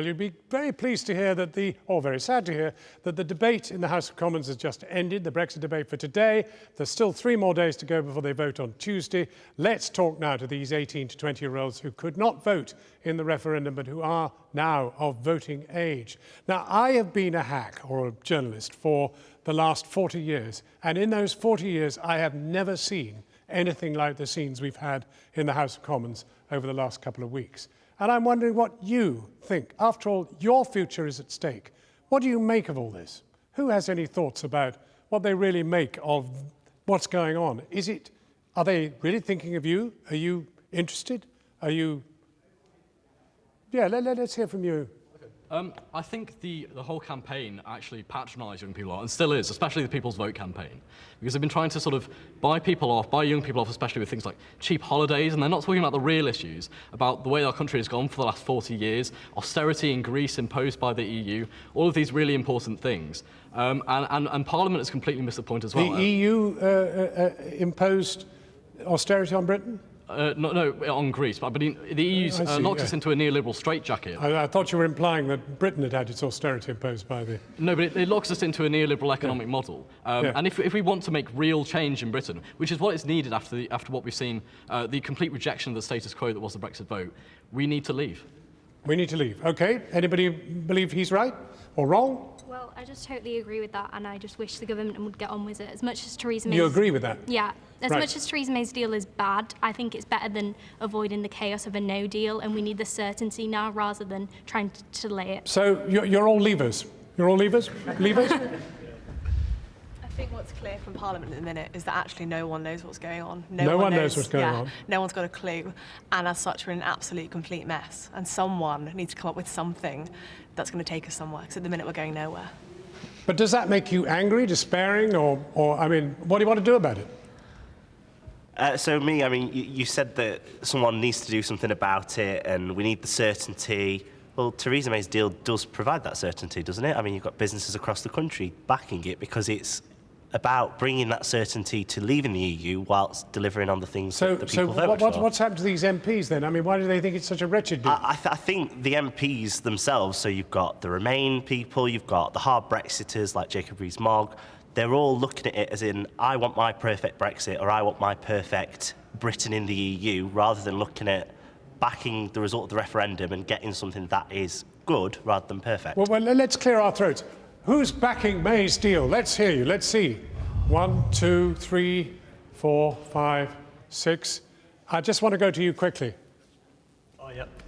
Well, you'd be very pleased to hear that or very sad to hear, that the debate in the House of Commons has just ended, the Brexit debate for today. There's still 3 more days to go before they vote on Tuesday. Let's talk now to these 18 to 20-year-olds who could not vote in the referendum, but who are now of voting age. Now, I have been a hack or a journalist for the last 40 years, and in those 40 years, I have never seen anything like the scenes we've had in the House of Commons over the last couple of weeks. And I'm wondering what you think. After all, your future is at stake. What do you make of all this? Who has any thoughts about what they really make of what's going on? Are they really thinking of you? Are you interested? Are you... Yeah, let's hear from you. I think the whole campaign actually patronised young people a lot, and still is, especially the People's Vote campaign, because they've been trying to sort of buy young people off, especially with things like cheap holidays, and they're not talking about the real issues, about the way our country has gone for the last 40 years, austerity in Greece imposed by the EU, all of these really important things. And Parliament has completely missed the point as well. The EU imposed austerity on Britain? No, on Greece, but the EU's locked us into a neoliberal straitjacket. I thought you were implying that Britain had had its austerity imposed by the... No, but it locks us into a neoliberal economic model. And if we want to make real change in Britain, which is what is needed after what we've seen, the complete rejection of the status quo that was the Brexit vote, we need to leave. We need to leave. OK. Anybody believe he's right or wrong? Well, I just totally agree with that, and I just wish the government would get on with it. As much as Theresa May's... You agree with that? Yeah. As much as Theresa May's deal is bad, I think it's better than avoiding the chaos of a no deal, and we need the certainty now rather than trying to delay it. So you're all leavers? You're all leavers? Leavers? I think what's clear from Parliament at the minute is that actually no one knows what's going on. No one knows what's going on. No one's got a clue. And as such, we're in an absolute complete mess. And someone needs to come up with something that's going to take us somewhere, because at the minute we're going nowhere. But does that make you angry, despairing, or I mean, what do you want to do about it? You said that someone needs to do something about it and we need the certainty. Well, Theresa May's deal does provide that certainty, doesn't it? I mean, you've got businesses across the country backing it because it's about bringing that certainty to leaving the EU whilst delivering on the things that the people voted for. What's happened to these MPs then? I mean, why do they think it's such a wretched deal? I think the MPs themselves, so you've got the Remain people, you've got the hard Brexiters like Jacob Rees-Mogg, they're all looking at it as in, I want my perfect Brexit or I want my perfect Britain in the EU, rather than looking at backing the result of the referendum and getting something that is good rather than perfect. Well, let's clear our throats. Who's backing May's deal? Let's hear you. Let's see. 1, 2, 3, 4, 5, 6. I just want to go to you quickly.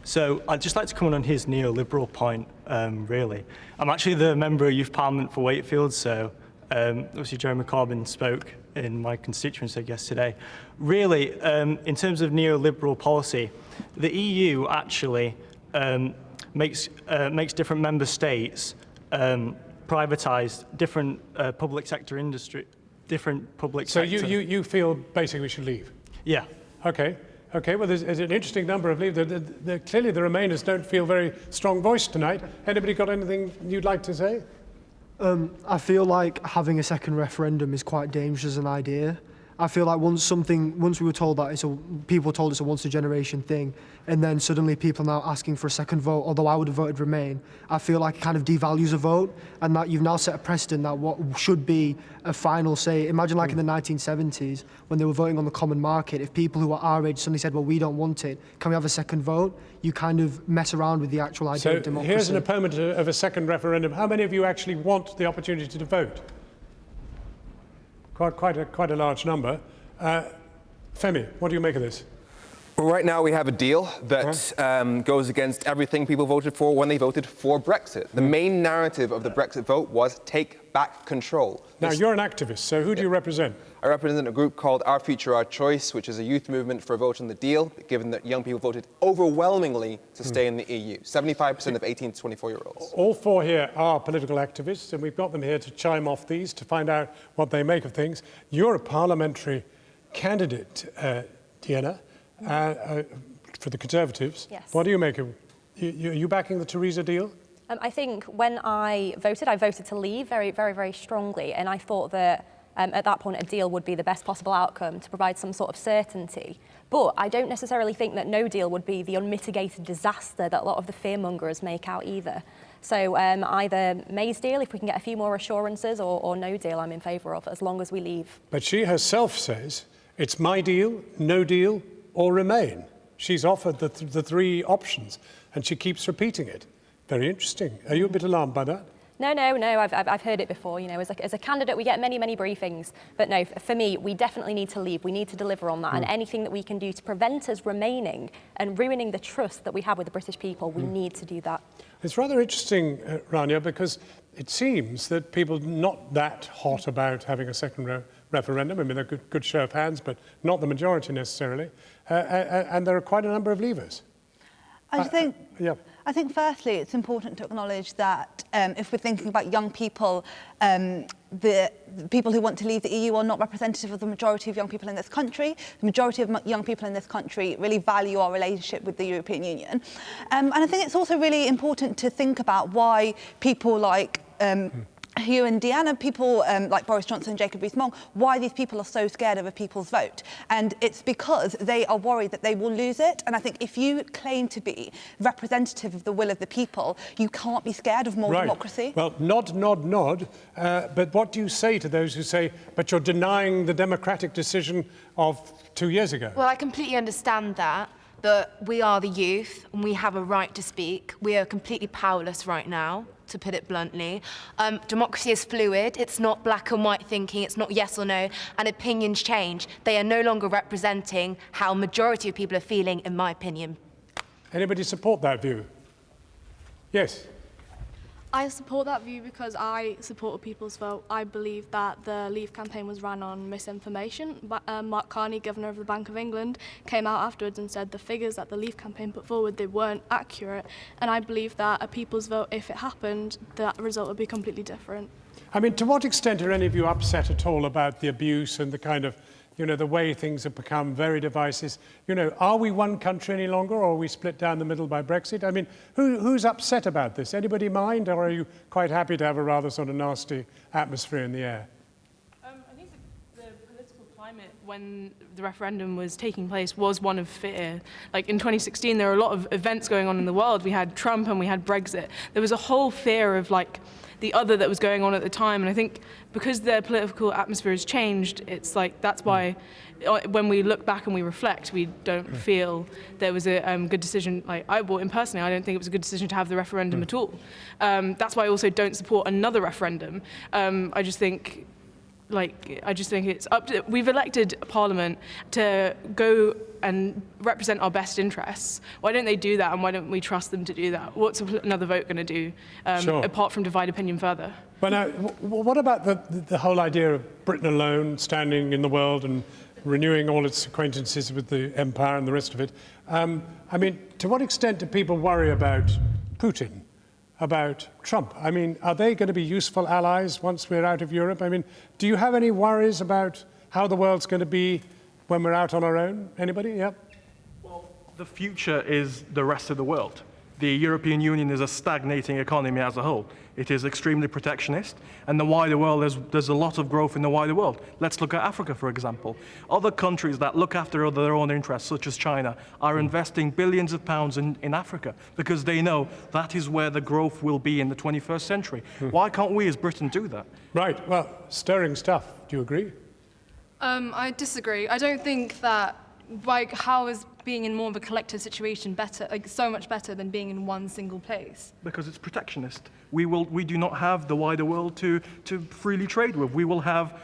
So I'd just like to comment on his neoliberal point, really. I'm actually the Member of Youth Parliament for Wakefield, so obviously Jeremy Corbyn spoke in my constituency yesterday. Really, in terms of neoliberal policy, the EU actually makes different member states privatise different public sector industry, different public sector. So you feel basically we should leave? Yeah. OK. Well, there's an interesting number of leave. Clearly, the Remainers don't feel very strong voiced tonight. Anybody got anything you'd like to say? I feel like having a second referendum is quite dangerous as an idea. I feel like once we were told that people told it's a once-a-generation thing, and then suddenly people are now asking for a second vote, although I would have voted Remain, I feel like it kind of devalues a vote, and that you've now set a precedent that what should be a final say. Imagine like in the 1970s, when they were voting on the common market, if people who are our age suddenly said, well, we don't want it, can we have a second vote? You kind of mess around with the actual idea of democracy. So here's an opponent of a second referendum. How many of you actually want the opportunity to vote? Quite a large number. Femi, what do you make of this? Well, right now we have a deal that goes against everything people voted for when they voted for Brexit. The main narrative of the Brexit vote was take back control. Now, you're an activist, so who do you represent? I represent a group called Our Future, Our Choice, which is a youth movement for a vote on the deal, given that young people voted overwhelmingly to stay in the EU, 75% of 18 to 24-year-olds. All 4 here are political activists, and we've got them here to chime off these, to find out what they make of things. You're a parliamentary candidate, Diana, for the Conservatives. Yes. What do you make of it? Are you backing the Theresa deal? I think when I voted to leave very, very, very strongly, and I thought that at that point a deal would be the best possible outcome to provide some sort of certainty. But I don't necessarily think that no deal would be the unmitigated disaster that a lot of the fearmongers make out either. So either May's deal, if we can get a few more assurances, or no deal I'm in favour of, as long as we leave. But she herself says, it's my deal, no deal, or remain. She's offered the three options, and she keeps repeating it. Very interesting. Are you a bit alarmed by that? No, I've heard it before. You know, as a candidate, we get many briefings. But no, for me, we definitely need to leave. We need to deliver on that. And anything that we can do to prevent us remaining and ruining the trust that we have with the British people, we need to do that. It's rather interesting, Rania, because it seems that people are not that hot about having a second referendum. I mean, they're a good show of hands, but not the majority necessarily. And there are quite a number of leavers. I think, yeah. I think firstly, it's important to acknowledge that if we're thinking about young people, the people who want to leave the EU are not representative of the majority of young people in this country. The majority of young people in this country really value our relationship with the European Union. And I think it's also really important to think about why people like Hugh and Deanna, people like Boris Johnson and Jacob Rees-Mogg, why these people are so scared of a people's vote. And it's because they are worried that they will lose it. And I think if you claim to be representative of the will of the people, you can't be scared of more democracy. Well, nod. But what do you say to those who say, but you're denying the democratic decision of 2 years ago? Well, I completely understand that we are the youth and we have a right to speak. We are completely powerless right now, to put it bluntly. Democracy is fluid. It's not black and white thinking. It's not yes or no. And opinions change. They are no longer representing how majority of people are feeling, in my opinion. Anybody support that view? Yes. I support that view because I support a people's vote. I believe that the Leave campaign was run on misinformation. Mark Carney, Governor of the Bank of England, came out afterwards and said the figures that the Leave campaign put forward, they weren't accurate. And I believe that a people's vote, if it happened, that result would be completely different. I mean, to what extent are any of you upset at all about the abuse and the kind of, you know, the way things have become very divisive? You know, are we one country any longer, or are we split down the middle by Brexit? I mean, who's upset about this? Anybody mind, or are you quite happy to have a rather sort of nasty atmosphere in the air? I think the political climate when the referendum was taking place was one of fear. Like in 2016, there were a lot of events going on in the world. We had Trump and we had Brexit. There was a whole fear of like the other that was going on at the time. And I think because the political atmosphere has changed, it's like that's why when we look back and we reflect, we don't feel there was a good decision. Like I don't think it was a good decision to have the referendum at all. That's why I also don't support another referendum. I just think it's up to, we've elected Parliament to go and represent our best interests. Why don't they do that, and why don't we trust them to do that? What's another vote going to do, apart from divide opinion further? But now, what about the whole idea of Britain alone, standing in the world and renewing all its acquaintances with the empire and the rest of it? I mean, to what extent do people worry about Putin? About Trump? I mean, are they going to be useful allies once we're out of Europe? I mean, do you have any worries about how the world's going to be when we're out on our own? Anybody? Yeah. Well, the future is the rest of the world. The European Union is a stagnating economy as a whole. It is extremely protectionist, and the wider world, there's a lot of growth in the wider world. Let's look at Africa, for example. Other countries that look after their own interests, such as China, are investing billions of pounds in Africa because they know that is where the growth will be in the 21st century. Why can't we as Britain do that? Right, well, stirring stuff. Do you agree? I disagree. I don't think that, like, how is being in more of a collective situation better, like so much better than being in one single place? Because it's protectionist. We do not have the wider world to freely trade with. We will have.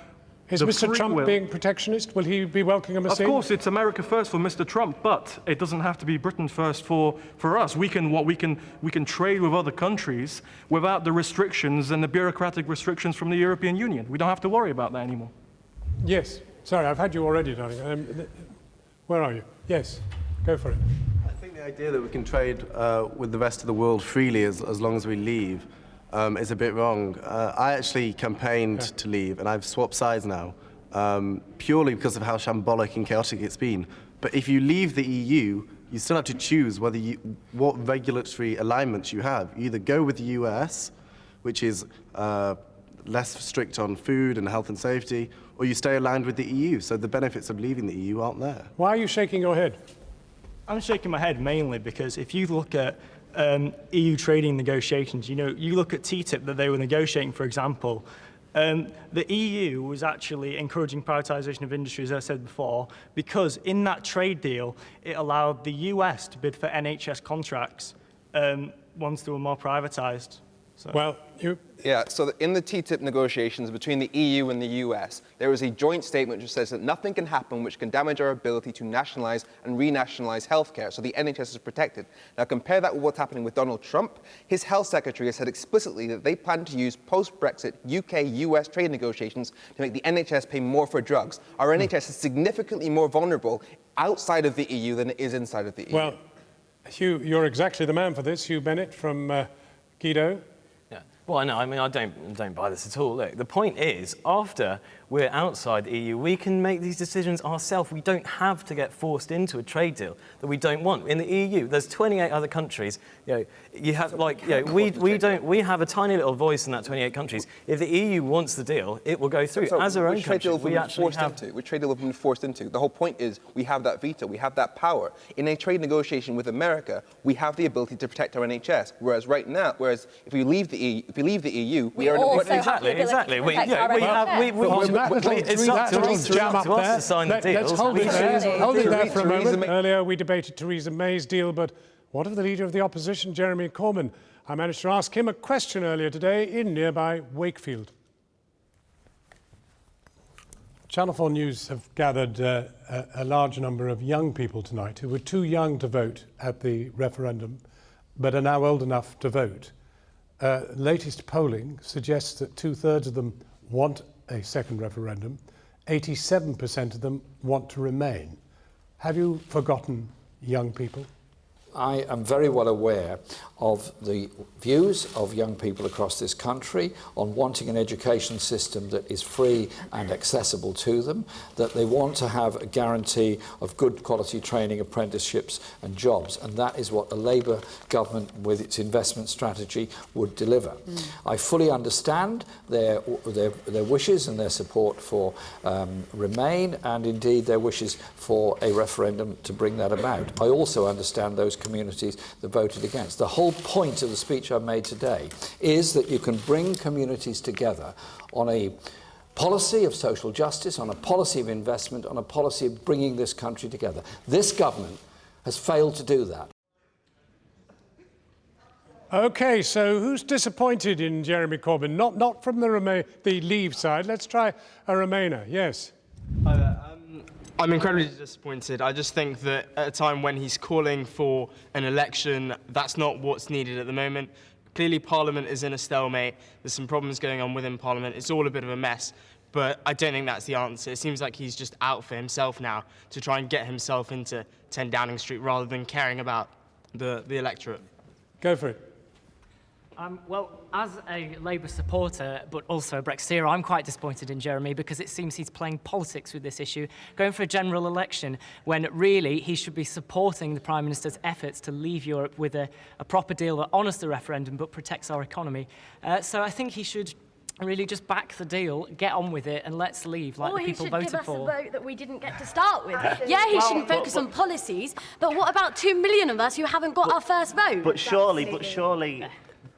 Is Mr. Trump being protectionist? Will he be welcoming us in? Of course, it's America first for Mr. Trump, but it doesn't have to be Britain first for us. We can trade with other countries without the restrictions and the bureaucratic restrictions from the European Union. We don't have to worry about that anymore. Yes. Sorry, I've had you already, darling. Where are you? Yes, go for it. I think the idea that we can trade with the rest of the world freely as long as we leave is a bit wrong. I actually campaigned to leave, and I've swapped sides now, purely because of how shambolic and chaotic it's been. But if you leave the EU, you still have to choose what regulatory alignments you have. You either go with the US, which is less strict on food and health and safety, or you stay aligned with the EU. So the benefits of leaving the EU aren't there. Why are you shaking your head? I'm shaking my head mainly because if you look at EU trading negotiations, you look at TTIP that they were negotiating, for example, the EU was actually encouraging privatisation of industry, as I said before, because in that trade deal, it allowed the US to bid for NHS contracts once they were more privatised. So. Well, Yeah, so in the TTIP negotiations between the EU and the US, there is a joint statement which says that nothing can happen which can damage our ability to nationalise and renationalise healthcare, so the NHS is protected. Now compare that with what's happening with Donald Trump. His health secretary has said explicitly that they plan to use post-Brexit UK-US trade negotiations to make the NHS pay more for drugs. Our NHS is significantly more vulnerable outside of the EU than it is inside of the EU. Well, Hugh, you're exactly the man for this. Hugh Bennett from Guido. Well, no, I mean, I don't buy this at all. Look, the point is, after we're outside the EU, we can make these decisions ourselves. We don't have to get forced into a trade deal that we don't want. In the EU, there's 28 other countries. You have we have a tiny little voice in that 28 countries. If the EU wants the deal, it will go through. As our own country, we actually have. Which trade deal have we been forced into? The whole point is we have that veto, we have that power. In a trade negotiation with America, we have the ability to protect our NHS. Whereas if we leave the EU, we are exactly. It's up to us to sign the deal. Let's hold it there for a moment. Earlier we debated Theresa May's deal, but what of the leader of the opposition, Jeremy Corbyn? I managed to ask him a question earlier today in nearby Wakefield. Channel 4 News have gathered a large number of young people tonight who were too young to vote at the referendum, but are now old enough to vote. Latest polling suggests that 2/3 of them want a second referendum. 87% of them want to remain. Have you forgotten young people? I am very well aware of the views of young people across this country on wanting an education system that is free and accessible to them, that they want to have a guarantee of good quality training, apprenticeships and jobs, and that is what a Labour government with its investment strategy would deliver. I fully understand their wishes and their support for Remain, and indeed their wishes for a referendum to bring that about. I also understand those communities that voted against. The whole point of the speech I made today is that you can bring communities together on a policy of social justice, on a policy of investment, on a policy of bringing this country together. This government has failed to do that. OK, so who's disappointed in Jeremy Corbyn? Not from the Leave side. Let's try a Remainer. Yes. I'm incredibly disappointed. I just think that at a time when he's calling for an election, that's not what's needed at the moment. Clearly, Parliament is in a stalemate. There's some problems going on within Parliament. It's all a bit of a mess. But I don't think that's the answer. It seems like he's just out for himself now to try and get himself into 10 Downing Street rather than caring about the electorate. Go for it. Well, as a Labour supporter, but also a Brexiteer, I'm quite disappointed in Jeremy because it seems he's playing politics with this issue, going for a general election when really he should be supporting the Prime Minister's efforts to leave Europe with a proper deal that honours the referendum but protects our economy. So I think he should really just back the deal, get on with it, and let's leave like the people voted for. Or he should give us a vote that we didn't get to start with. Yeah, he shouldn't focus on policies, but what about 2 million of us who haven't got our first vote? But surely,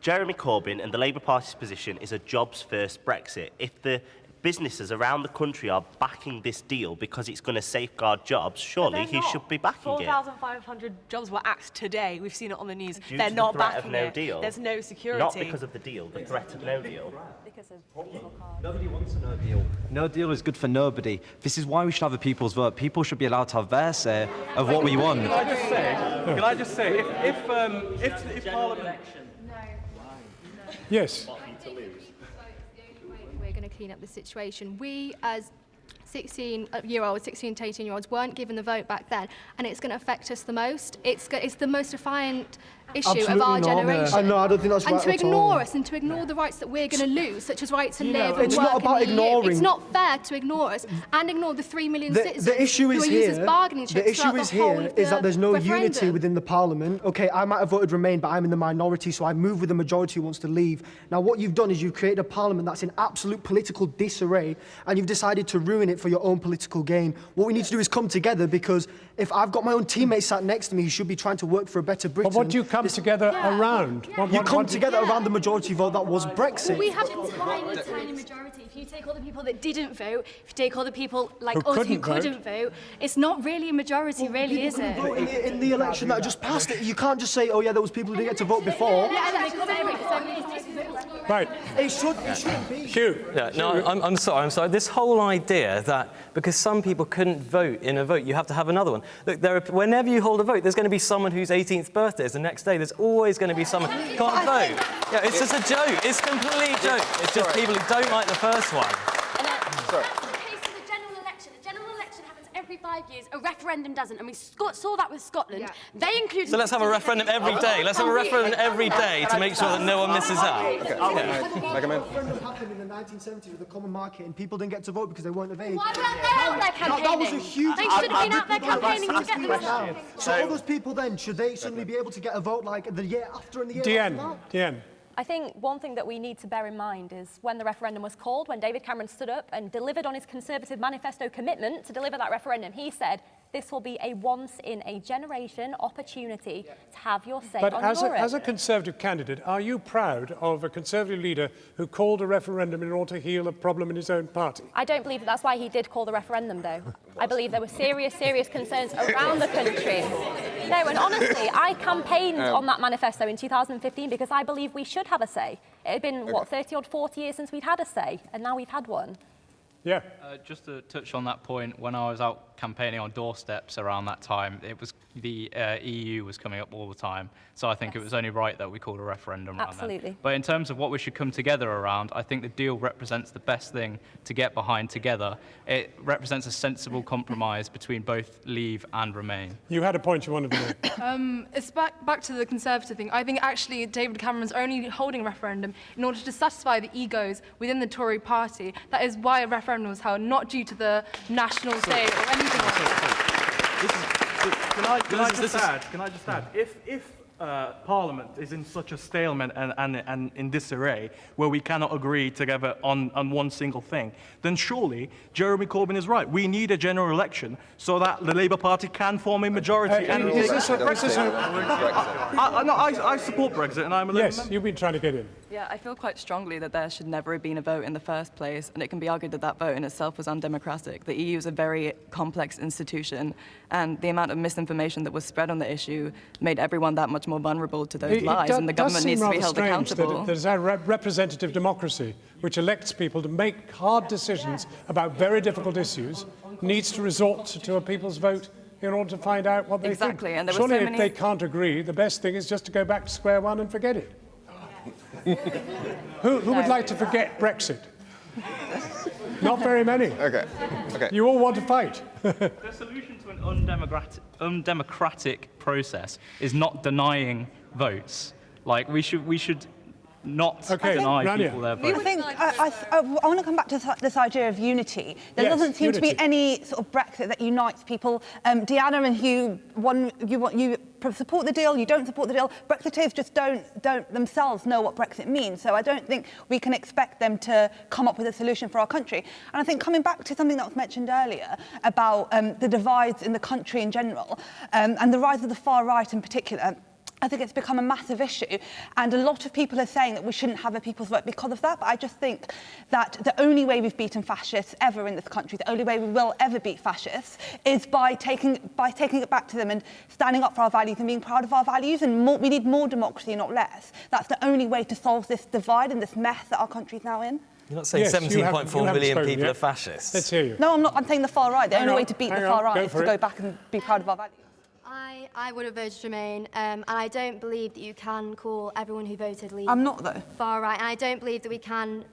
Jeremy Corbyn and the Labour Party's position is a jobs-first Brexit. If the businesses around the country are backing this deal because it's going to safeguard jobs, surely he should be backing it. 4,500 jobs were axed today. We've seen it on the news. Due They're to not the threat backing of no it. deal. There's no security. Not because of the deal, the threat of no deal. Nobody wants a no deal. No deal is good for nobody. This is why we should have a people's vote. People should be allowed to have their say of what we want. Can I just say, if Parliament... Yes. We're going to clean up the situation. We, as 16-year-olds, 16 to 18-year-olds, weren't given the vote back then, and it's going to affect us the most. It's the most defiant issue of our generation. No, I don't think that's right and to at ignore all. us and to ignore the rights that we're going to lose, such as right to live and it's work not about in the EU. ignoring. It's not fair to ignore us and ignore the 3 million citizens The issue is who are used as here. bargaining chips The issue throughout is the whole here of the is that there's no unity referendum. within the Parliament. Okay, I might have voted Remain, but I'm in the minority, so I move with the majority who wants to leave. Now, what you've done is you've created a Parliament that's in absolute political disarray, and you've decided to ruin it for your own political gain. What we need to do is come together, because if I've got my own teammates sat next to me who should be trying to work for a better Britain... But what do you come together around? You come together around the majority vote that was Brexit. We have a tiny, tiny majority. If you take all the people that didn't vote, if you take all the people like us who couldn't vote, it's not really a majority, really, is it? Vote in the election that just passed it. You can't just say, oh yeah, there was people who didn't get to vote before. Right. It shouldn't be. Hugh. Yeah, no, I'm sorry. This whole idea that because some people couldn't vote in a vote, you have to have another one. Look, whenever you hold a vote, there's going to be someone whose 18th birthday is the next day. There's always going to be someone who can't vote. Yeah, it's just a joke. It's a complete joke. It's just people who don't like the first one. Every 5 years, a referendum doesn't, and we saw that with Scotland. They included. So let's have a referendum every day. Let's have a referendum every day to make sure that no one misses out. Referendum happened in the 1970s with the common market, and people didn't get to vote because they weren't of age. Why weren't they out there campaigning? That was a huge... They should have been out there campaigning to get them. So all those people then, should they suddenly be able to get a vote like the year after and the year after that? Deanne. I think one thing that we need to bear in mind is when the referendum was called, when David Cameron stood up and delivered on his Conservative manifesto commitment to deliver that referendum, he said, this will be a once-in-a-generation opportunity to have your say But on as Europe. a Conservative candidate, are you proud of a Conservative leader who called a referendum in order to heal a problem in his own party? I don't believe that's why he did call the referendum, though. I believe there were serious, serious concerns around the country. No, and honestly, I campaigned on that manifesto in 2015 because I believe we should have a say. It had been, 30 or 40 years since we'd had a say, and now we've had one. Yeah. Just to touch on that point, when I was out campaigning on doorsteps around that time, it was the EU was coming up all the time. So I think it was only right that we called a referendum around that. Absolutely. But in terms of what we should come together around, I think the deal represents the best thing to get behind together. It represents a sensible compromise between both Leave and Remain. You had a point you wanted to make. It's back to the Conservative thing. I think actually David Cameron's only holding a referendum in order to satisfy the egos within the Tory party. That is why a referendum was held, not due to the national state or anything like that. Can I just add? If Parliament is in such a stalemate and in disarray, where we cannot agree together on one single thing, then surely Jeremy Corbyn is right. We need a general election so that the Labour Party can form a majority. I support Brexit, and I'm a Labour member. Yes, you've been trying to get in. Yeah, I feel quite strongly that there should never have been a vote in the first place, and it can be argued that that vote in itself was undemocratic. The EU is a very complex institution, and the amount of misinformation that was spread on the issue made everyone that much more vulnerable to those lies, and the government needs to be held accountable. There's a representative democracy which elects people to make hard decisions about very difficult issues, needs to resort to a people's vote in order to find out what they think. And there were Surely so many... if they can't agree, the best thing is just to go back to square one and forget it. Who would like to forget Brexit? Not very many. Okay. You all want to fight. The solution to an undemocratic process is not denying votes. Like, we should not deny people their votes. I want to come back to this idea of unity. There doesn't seem to be any sort of Brexit that unites people. Deanna and Hugh, you support the deal, you don't support the deal. Brexiteers just don't themselves know what Brexit means. So I don't think we can expect them to come up with a solution for our country. And I think coming back to something that was mentioned earlier about the divides in the country in general, and the rise of the far right in particular, I think it's become a massive issue, and a lot of people are saying that we shouldn't have a people's vote because of that, but I just think that the only way we've beaten fascists ever in this country, the only way we will ever beat fascists, is by taking it back to them and standing up for our values and being proud of our values, and we need more democracy, not less. That's the only way to solve this divide and this mess that our country's now in. You're not saying 17.4 million people are fascists? Let's hear you. No, I'm not. I'm saying the far right. The only way to beat the far right is to go back and be proud of our values. I would have voted Remain, and I don't believe that you can call everyone who voted Leave I'm not, though. far right, and I don't believe that we can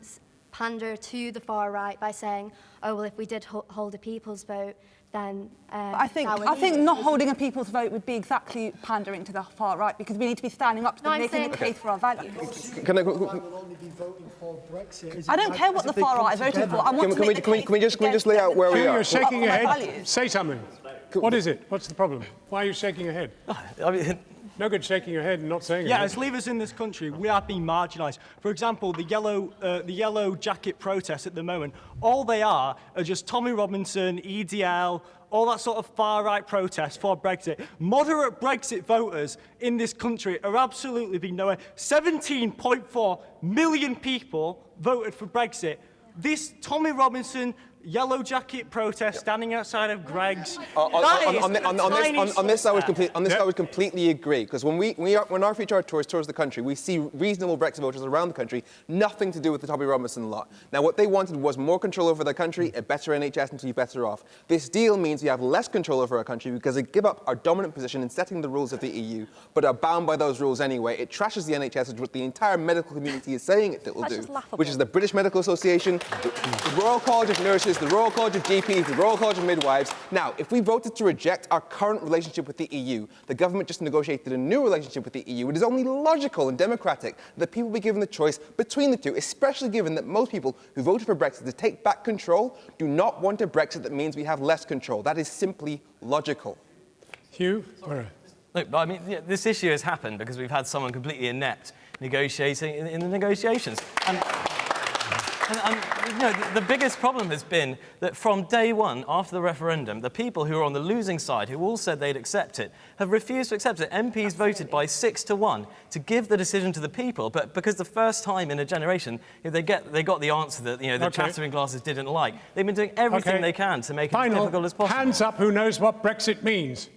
pander to the far right by saying, oh, well, if we did hold a people's vote, then I think not holding a people's vote would be exactly pandering to the far right, because we need to be standing up to them, making the case for our values. I don't care what the far right voted for. I want to make the case. Can we just lay out where we are? You're shaking your head. Say something. What is it? What's the problem? Why are you shaking your head? I mean, no good shaking your head and not saying yeah, anything. as leavers in this country, we are being marginalised. For example, the yellow jacket protests at the moment, all they are just Tommy Robinson, EDL, all that sort of far-right protest for Brexit. Moderate Brexit voters in this country are absolutely being nowhere. 17.4 million people voted for Brexit. This Tommy Robinson yellow jacket protest standing outside of Greg's. On this, I would completely agree, because when our future tours the country, we see reasonable Brexit voters around the country, nothing to do with the Tommy Robinson lot. Now, what they wanted was more control over their country, a better NHS, and to be better off. This deal means we have less control over our country because they give up our dominant position in setting the rules of the EU, but are bound by those rules anyway. It trashes the NHS, which is what the entire medical community is saying it will do, which is the British Medical Association, the Royal College of Nurses, the Royal College of GPs, the Royal College of Midwives. Now, if we voted to reject our current relationship with the EU, the government just negotiated a new relationship with the EU. It is only logical and democratic that people be given the choice between the two, especially given that most people who voted for Brexit to take back control do not want a Brexit that means we have less control. That is simply logical. Hugh? Look, I mean, this issue has happened because we've had someone completely inept negotiating in the negotiations. And you know, the biggest problem has been that from day one, after the referendum, the people who are on the losing side, who all said they'd accept it, have refused to accept it. MPs voted by 6-1 to give the decision to the people, but because the first time in a generation, they got the answer that the chattering glasses didn't like. They've been doing everything they can to make it as difficult as possible. Hands up who knows what Brexit means.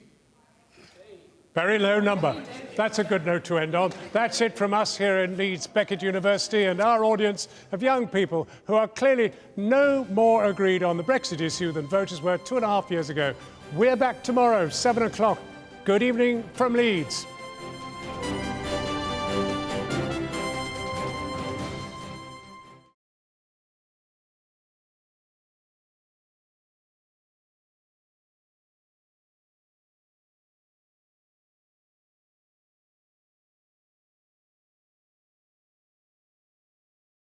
Very low number. That's a good note to end on. That's it from us here in Leeds Beckett University and our audience of young people who are clearly no more agreed on the Brexit issue than voters were 2.5 years ago. We're back tomorrow, 7 o'clock. Good evening from Leeds.